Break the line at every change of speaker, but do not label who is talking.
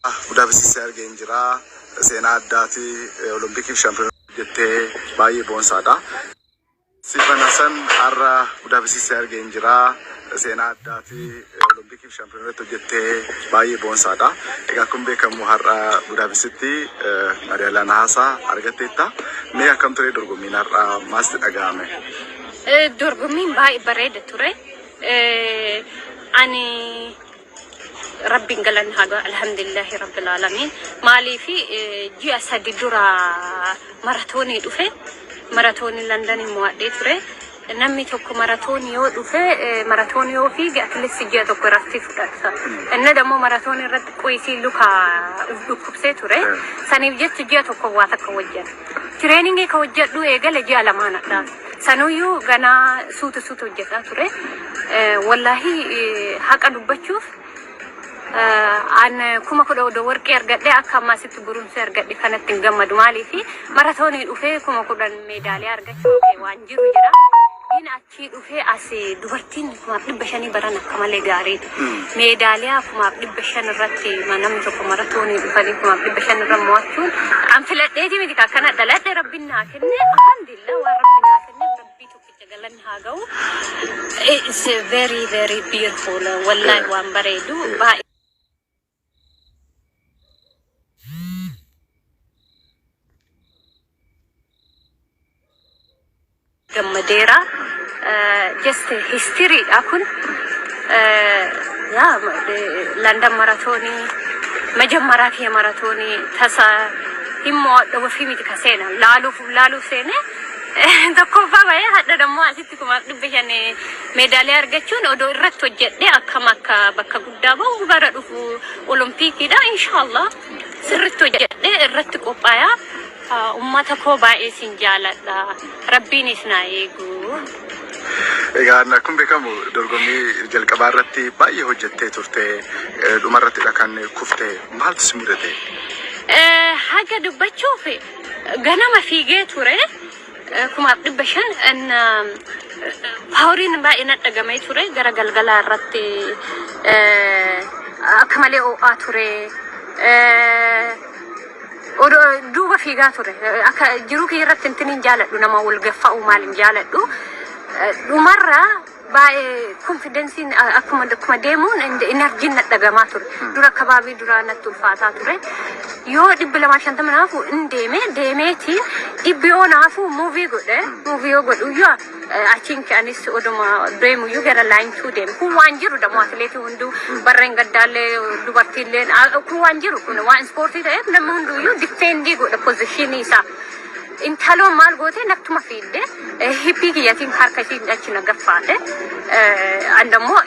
Budapest argeen jira seenaa addaati Olympic champion jettee baay'ee boonsaadha. Sifanasan arra Budapest argeen jira seenaa addaati Olympic champion jettee baay'ee boonsaadha. Egaa kun beekamu har'a Budapestitti Mariyaala Nahasaa argatteetta. Mee akkam ture dorgommiin har'a maasti dhaga'ame?
Dorgommiin baay'ee bareeda ture. Ani ربي قالن هذا الحمد لله رب العالمين مالي في جي أسد درا ماراثوني دوفه ماراثوني لندن موادي ترى نمي توك ماراثوني يو دوفه ماراثوني يو في جاكل السجاد وكرفتي فرصة إن ده مو ماراثوني رد كويسي لوكا لوكبسة ترى سنيبجت سجاد وكواتك كوجه ترينينج كوجه دو إيجال جي على ما نقدر سنويو غنا سوت وجه ترى والله حق أدو بتشوف أنا كم أقول دور كيرجع لي أكمل ما ست برون سيرجع لي كانت تنجم مدمالي في ماراثوني وفي كم أقول الميدالية أرجع شوكي وانجرو جرا إن أكيد وفي أسي دورتين كم أقول بشاني برانا كمال جاري ميدالية كم أقول بشان الرتي ما نمشي كم ماراثوني وفي كم أقول بشان الرمواتون عم فلت دي مدي كأنا دلت ربنا كني الحمد لله وربنا كني ربي تقلن هاجو it's very very beautiful والله وان بريدو Madeira, just history. Akun, ya London marathoni, major marathoni. Thasa himmo dogo fimi dikasena. Lalu sene. Dokupa baya hada damu asitti kuma dibbejanne medalya argachun odo irratto jedhe akkamaka bakka guddaa bahu bara dhufu Olimpikida inshallah sirritto jedhe irratti qophaya. ummata ko baay'ee sin jaaladha rabbiin isna eegu.
Egaa kun beekamu dorgommii jalqabaa irratti baay'ee hojjettee turte dhuma irratti kan kufte maaltu si mudate?
Haga dubbachuuf ganama fiigee ture kuma dhibbashan paawuriin baay'ee nadhagamee ture gara galgalaa irratti akka malee o'aa ture. دوبا في قاتورة جروك يرتب تنين جالدو نما والقفا ومال جالدو ومرة باي confidence أكما ديمون عند إنرجي نتجمعاتور دورا كبابي دورا نتولفاتاتور يو دب لما شنت منافو إن ديمتي دبيو نافو موفي قد ويو I think أنيس أدوما ديمو يو غير line to them هو وانجرو دمو أثليتي هندو برين قدالة دوبارتيلين هو وانجرو كنا وان سبورتي ده نمو هندو يو defendi قد position إيسا إن تلو مال قوته نكتم فيده هيبي كي يتيم حركة شيء نحن نقفاده عندما